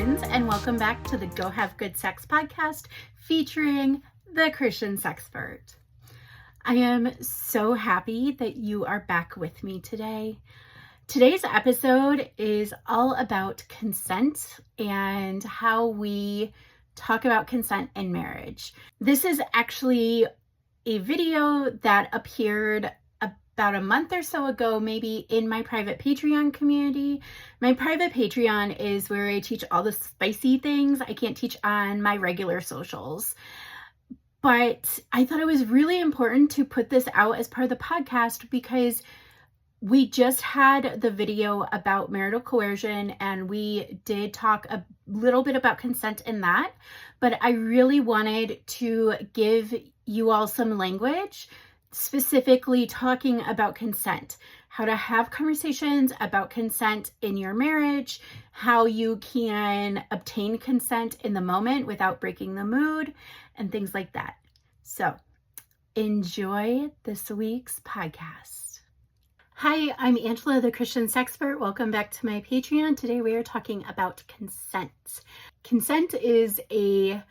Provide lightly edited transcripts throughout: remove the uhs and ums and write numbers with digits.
Christians, and welcome back to the Go Have Good Sex podcast featuring the Christian Sexpert. I am so happy that you are back with me today. Today's episode is all about consent and how we talk about consent in marriage. This is actually a video that appeared about a month or so ago, maybe in my private Patreon community. My private Patreon is where I teach all the spicy things I can't teach on my regular socials. But I thought it was really important to put this out as part of the podcast because we just had the video about marital coercion and we did talk a little bit about consent in that, but I really wanted to give you all some language specifically talking about consent, how to have conversations about consent in your marriage, how you can obtain consent in the moment without breaking the mood, and things like that. So enjoy this week's podcast. Hi, I'm Angela, the Christian Sexpert. Welcome back to my Patreon. Today we are talking about consent. Consent is a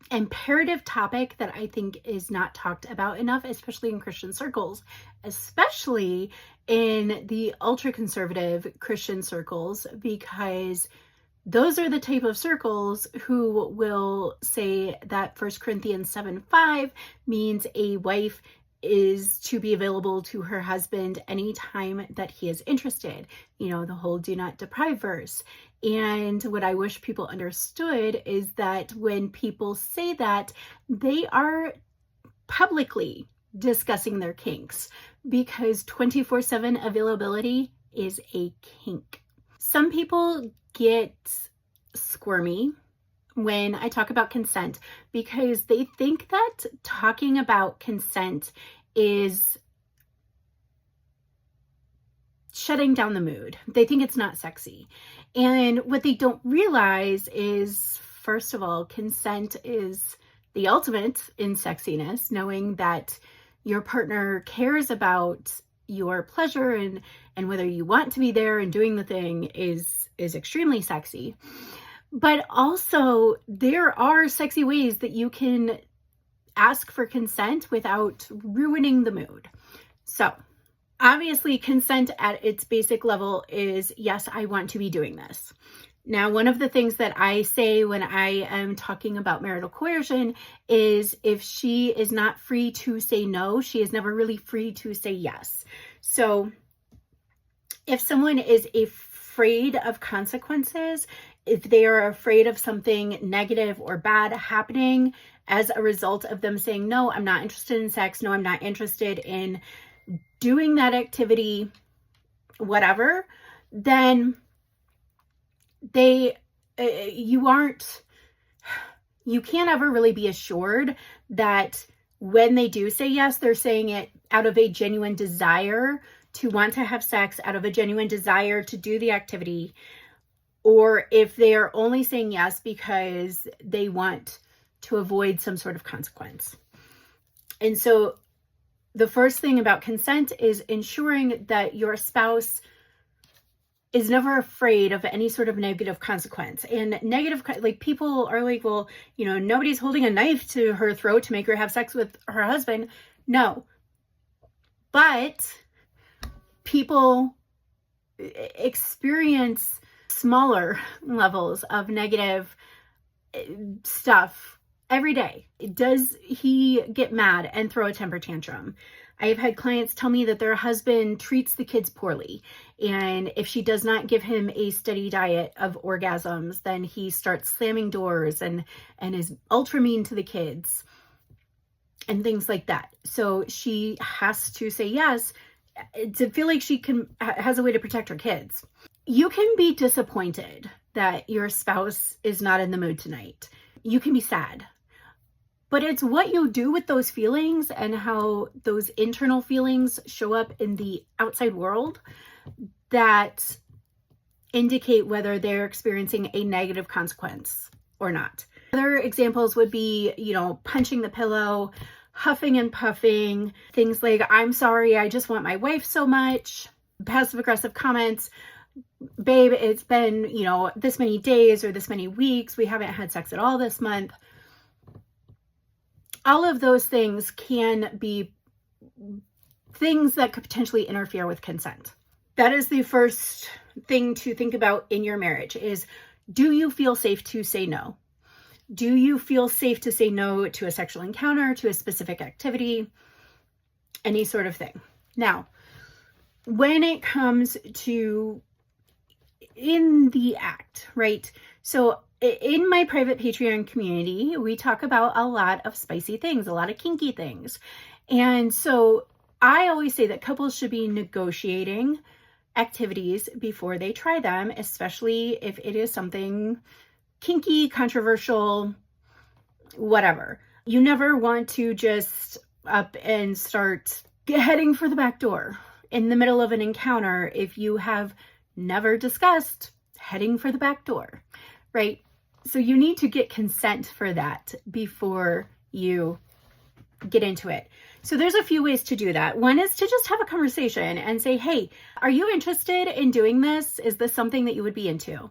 imperative topic that I think is not talked about enough, especially in Christian circles, especially in the ultra-conservative Christian circles, because those are the type of circles who will say that 1 Corinthians 7:5 means a wife is to be available to her husband anytime that he is interested. You know, the whole do not deprive verse. And what I wish people understood is that when people say that, they are publicly discussing their kinks, because 24/7 availability is a kink. Some people get squirmy when I talk about consent because they think that talking about consent is shutting down the mood. They think it's not sexy. And what they don't realize is, first of all, consent is the ultimate in sexiness, knowing that your partner cares about your pleasure and whether you want to be there and doing the thing is extremely sexy. But also, there are sexy ways that you can ask for consent without ruining the mood. So, obviously, consent at its basic level is, yes, I want to be doing this. Now, one of the things that I say when I am talking about marital coercion is if she is not free to say no, she is never really free to say yes. So, if someone is afraid of consequences, if they are afraid of something negative or bad happening as a result of them saying, no, I'm not interested in sex, no, I'm not interested in doing that activity, whatever, then you can't ever really be assured that when they do say yes, they're saying it out of a genuine desire to want to have sex, out of a genuine desire to do the activity, or if they are only saying yes because they want to avoid some sort of consequence. And so the first thing about consent is ensuring that your spouse is never afraid of any sort of negative consequence. And negative, like, people are like, well, you know, nobody's holding a knife to her throat to make her have sex with her husband. No. But people experience smaller levels of negative stuff every day. Does he get mad and throw a temper tantrum? I've had clients tell me that their husband treats the kids poorly, and if she does not give him a steady diet of orgasms, then he starts slamming doors and is ultra mean to the kids and things like that. So she has to say yes to feel like she has a way to protect her kids. You can be disappointed that your spouse is not in the mood tonight. You can be sad. But it's what you do with those feelings and how those internal feelings show up in the outside world that indicate whether they're experiencing a negative consequence or not. Other examples would be, you know, punching the pillow, huffing and puffing, things like, I'm sorry, I just want my wife so much, passive aggressive comments, babe, it's been, this many days or this many weeks. We haven't had sex at all this month. All of those things can be things that could potentially interfere with consent. That is the first thing to think about in your marriage is, do you feel safe to say no? Do you feel safe to say no to a sexual encounter, to a specific activity, any sort of thing? Now, when it comes to in the act, right? So in my private Patreon community, we talk about a lot of spicy things, a lot of kinky things. And so I always say that couples should be negotiating activities before they try them, especially if it is something kinky, controversial, whatever. You never want to just up and start heading for the back door in the middle of an encounter if you have never discussed heading for the back door, right? So you need to get consent for that before you get into it. So there's a few ways to do that. One is to just have a conversation and say, hey, are you interested in doing this? Is this something that you would be into?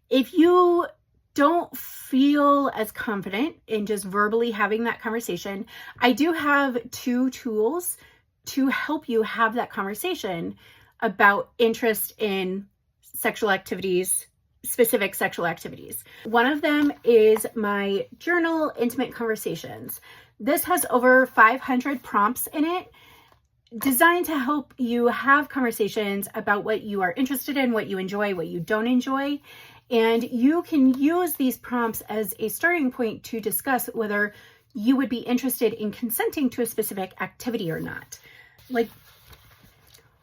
If you don't feel as confident in just verbally having that conversation, I do have 2 tools to help you have that conversation about interest in sexual activities, specific sexual activities. One of them is my journal, Intimate Conversations. This has over 500 prompts in it, designed to help you have conversations about what you are interested in, what you enjoy, what you don't enjoy. And you can use these prompts as a starting point to discuss whether you would be interested in consenting to a specific activity or not. Like,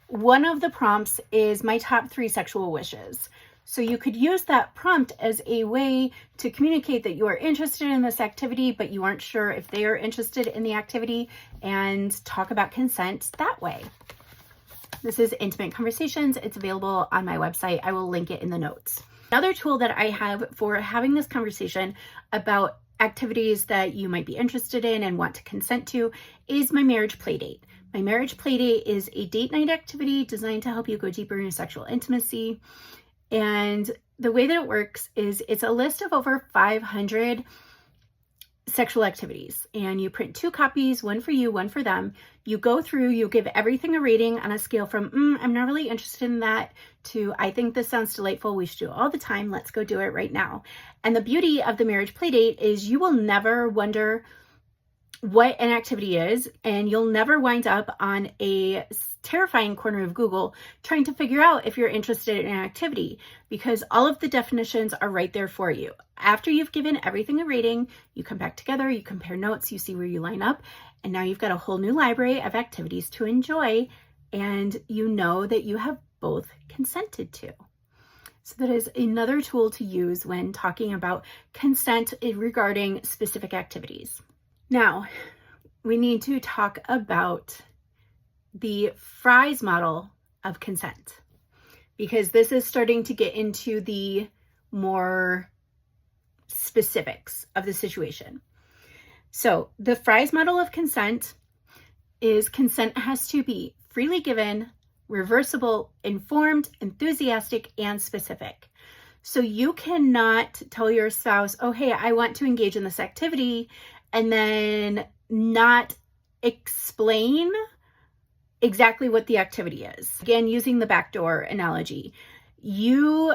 one of the prompts is my top 3 sexual wishes. So you could use that prompt as a way to communicate that you are interested in this activity, but you aren't sure if they are interested in the activity, and talk about consent that way. This is Intimate Conversations. It's available on my website. I will link it in the notes. Another tool that I have for having this conversation about activities that you might be interested in and want to consent to is my marriage playdate. My marriage playdate is a date night activity designed to help you go deeper into sexual intimacy. And the way that it works is it's a list of over 500 sexual activities, and you print 2 copies, one for you, one for them. You go through, you give everything a rating on a scale from, I'm not really interested in that, to, I think this sounds delightful, we should do it all the time, let's go do it right now. And the beauty of the marriage playdate is you will never wonder what an activity is, and you'll never wind up on a terrifying corner of Google trying to figure out if you're interested in an activity, because all of the definitions are right there for you. After you've given everything a rating, you come back together, you compare notes, you see where you line up, and now you've got a whole new library of activities to enjoy, and you know that you have both consented to. So that is another tool to use when talking about consent regarding specific activities. Now, we need to talk about the Fry's model of consent, because this is starting to get into the more specifics of the situation. So the Fry's model of consent is consent has to be freely given, reversible, informed, enthusiastic, and specific. So you cannot tell your spouse, oh, hey, I want to engage in this activity, and then not explain exactly what the activity is. Again, using the backdoor analogy, you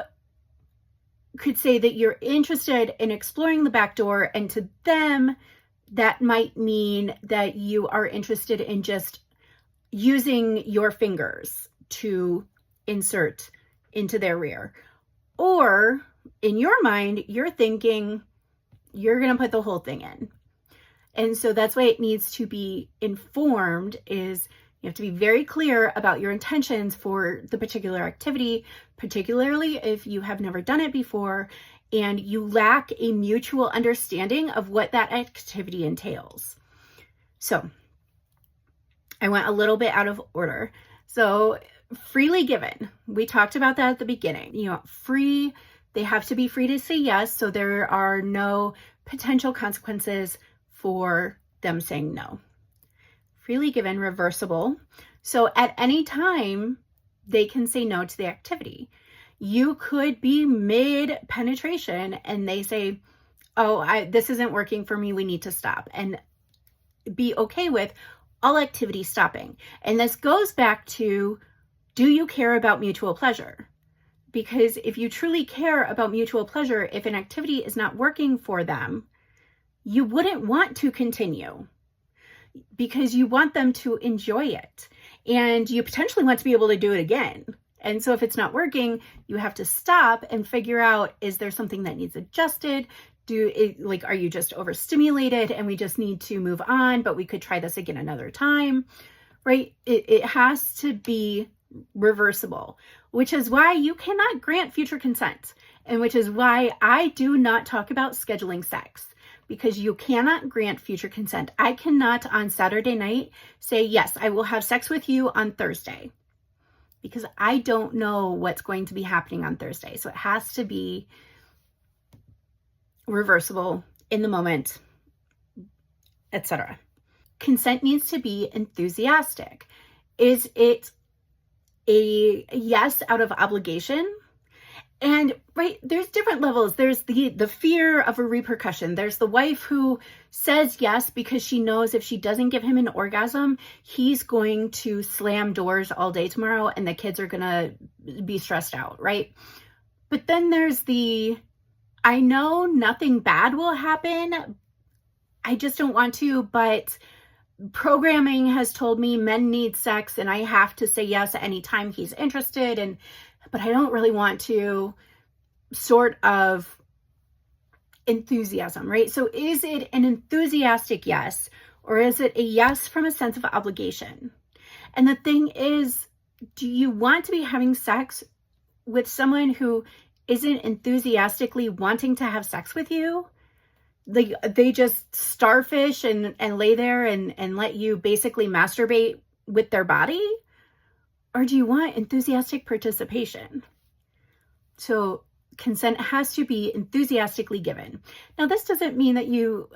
could say that you're interested in exploring the backdoor, and to them, that might mean that you are interested in just using your fingers to insert into their rear. Or in your mind, you're thinking you're going to put the whole thing in. And so that's why it needs to be informed, is you have to be very clear about your intentions for the particular activity, particularly if you have never done it before and you lack a mutual understanding of what that activity entails. So I went a little bit out of order. So freely given, we talked about that at the beginning. Free, they have to be free to say yes, so there are no potential consequences for them saying no. Freely given, reversible. So at any time, they can say no to the activity. You could be mid penetration and they say, oh, this isn't working for me. We need to stop, and be okay with all activity stopping. And this goes back to, do you care about mutual pleasure? Because if you truly care about mutual pleasure, if an activity is not working for them, you wouldn't want to continue because you want them to enjoy it. And you potentially want to be able to do it again. And so if it's not working, you have to stop and figure out, is there something that needs adjusted? Are you just overstimulated and we just need to move on, but we could try this again another time, right? It has to be reversible, which is why you cannot grant future consent, and which is why I do not talk about scheduling sex, because you cannot grant future consent. I cannot on Saturday night say, yes, I will have sex with you on Thursday, because I don't know what's going to be happening on Thursday. So it has to be reversible, in the moment, etc. Consent needs to be enthusiastic. Is it a yes out of obligation? And right, there's different levels. There's the fear of a repercussion. There's the wife who says yes because she knows if she doesn't give him an orgasm, he's going to slam doors all day tomorrow and the kids are going to be stressed out, right? But then there's I know nothing bad will happen. I just don't want to, but programming has told me men need sex and I have to say yes at any time he's interested, but I don't really want to, sort of enthusiasm, right? So is it an enthusiastic yes, or is it a yes from a sense of obligation? And the thing is, do you want to be having sex with someone who isn't enthusiastically wanting to have sex with you? They just starfish and lay there and let you basically masturbate with their body? Or do you want enthusiastic participation? So consent has to be enthusiastically given. Now, this doesn't mean that you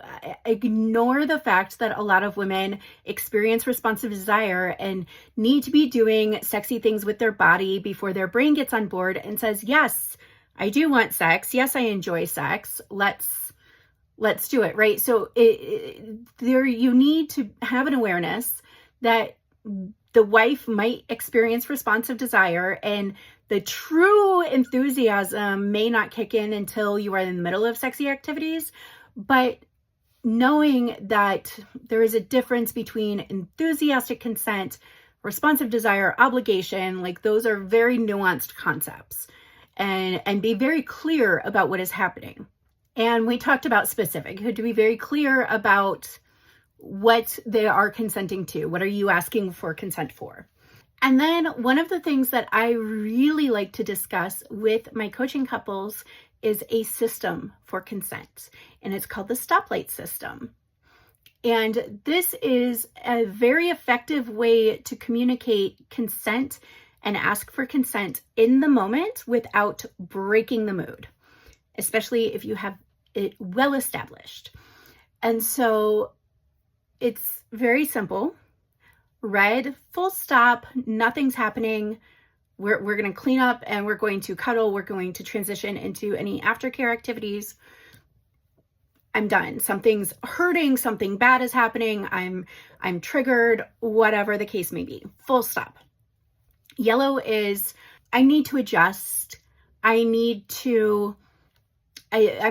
ignore the fact that a lot of women experience responsive desire and need to be doing sexy things with their body before their brain gets on board and says, yes, I do want sex. Yes, I enjoy sex. Let's do it, right? So you need to have an awareness that the wife might experience responsive desire, and the true enthusiasm may not kick in until you are in the middle of sexy activities. But knowing that there is a difference between enthusiastic consent, responsive desire, obligation, like those are very nuanced concepts, and be very clear about what is happening. And we talked about specific. You have to be very clear about what they are consenting to. What are you asking for consent for? And then one of the things that I really like to discuss with my coaching couples is a system for consent, and it's called the stoplight system. And this is a very effective way to communicate consent and ask for consent in the moment without breaking the mood, especially if you have it well established. And so it's very simple. Red, full stop, nothing's happening. We're going to clean up and we're going to cuddle. We're going to transition into any aftercare activities. I'm done. Something's hurting, something bad is happening. I'm triggered, whatever the case may be. Full stop. Yellow is, I need to adjust. I'm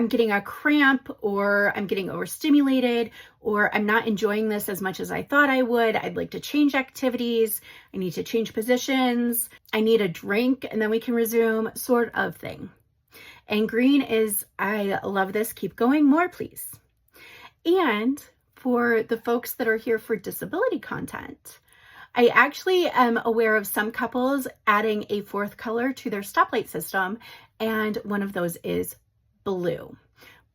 getting a cramp, or I'm getting overstimulated, or I'm not enjoying this as much as I thought I would. I'd like to change activities. I need to change positions. I need a drink, and then we can resume, sort of thing. And green is, I love this. Keep going, more, please. And for the folks that are here for disability content, I actually am aware of some couples adding a fourth color to their stoplight system, and one of those is blue.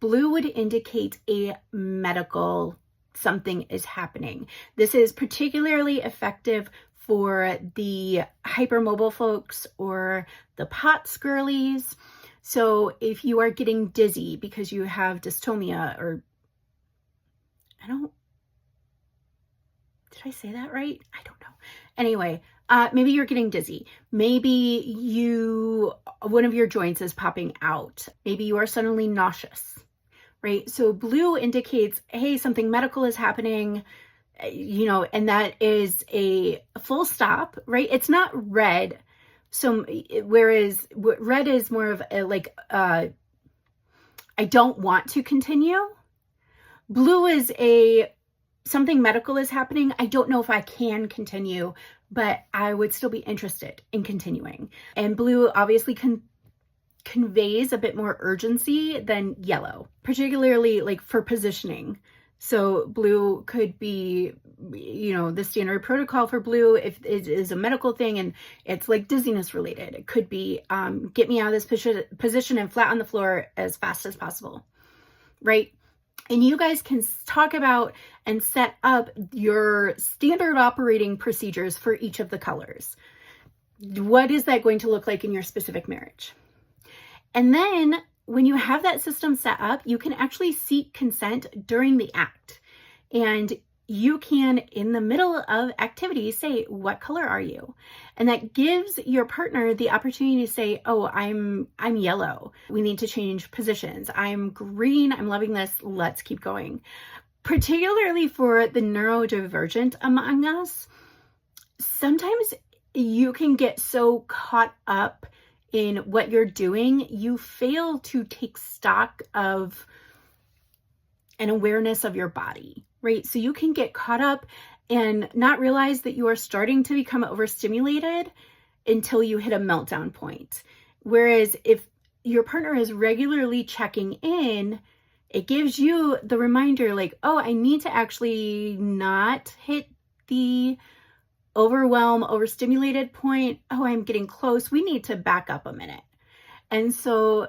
Blue would indicate a medical something is happening. This is particularly effective for the hypermobile folks or the POTS girlies. So if you are getting dizzy because you have dystonia, or did I say that right? I don't know. Anyway, Maybe you're getting dizzy. Maybe one of your joints is popping out. Maybe you are suddenly nauseous, right? So blue indicates, hey, something medical is happening, and that is a full stop, right? It's not red. So whereas red is more of I don't want to continue. Blue is something medical is happening. I don't know if I can continue, but I would still be interested in continuing. And blue obviously conveys a bit more urgency than yellow, particularly like for positioning. So blue could be, the standard protocol for blue if it is a medical thing and it's like dizziness related. It could be get me out of this position and flat on the floor as fast as possible, right? And you guys can talk about and set up your standard operating procedures for each of the colors. What is that going to look like in your specific marriage? And then when you have that system set up, you can actually seek consent during the act. And you can, in the middle of activities, say, what color are you? And that gives your partner the opportunity to say, oh, I'm yellow. We need to change positions. I'm green. I'm loving this. Let's keep going. Particularly for the neurodivergent among us, sometimes you can get so caught up in what you're doing, you fail to take stock of an awareness of your body, right? So you can get caught up and not realize that you are starting to become overstimulated until you hit a meltdown point. Whereas if your partner is regularly checking in, it gives you the reminder like, oh, I need to actually not hit the overstimulated point. Oh, I'm getting close. We need to back up a minute. And so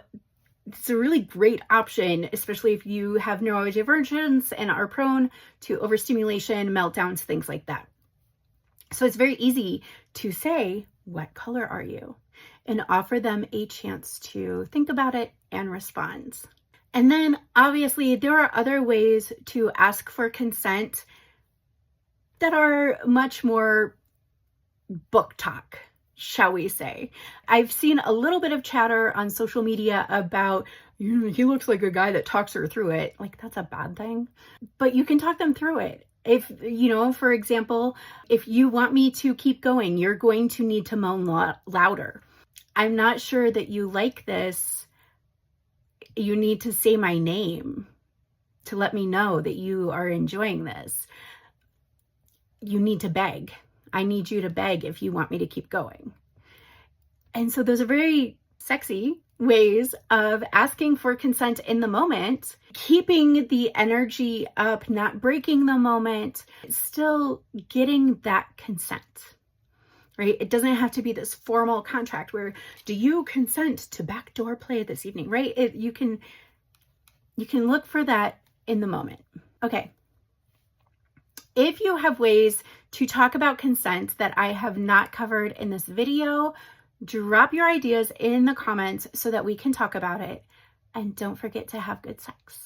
it's a really great option, especially if you have neurodivergence and are prone to overstimulation, meltdowns, things like that. So it's very easy to say, what color are you? And offer them a chance to think about it and respond. And then obviously there are other ways to ask for consent that are much more book talk, shall we say. I've seen a little bit of chatter on social media about, he looks like a guy that talks her through it. Like, that's a bad thing. But you can talk them through it. If, for example, if you want me to keep going, you're going to need to moan louder. I'm not sure that you like this. You need to say my name to let me know that you are enjoying this. You need to beg. I need you to beg if you want me to keep going. And so those are very sexy ways of asking for consent in the moment, keeping the energy up, not breaking the moment, still getting that consent, right? It doesn't have to be this formal contract where, do you consent to backdoor play this evening, right? You can look for that in the moment. Okay. If you have ways to talk about consent that I have not covered in this video, drop your ideas in the comments so that we can talk about it. And don't forget to have good sex.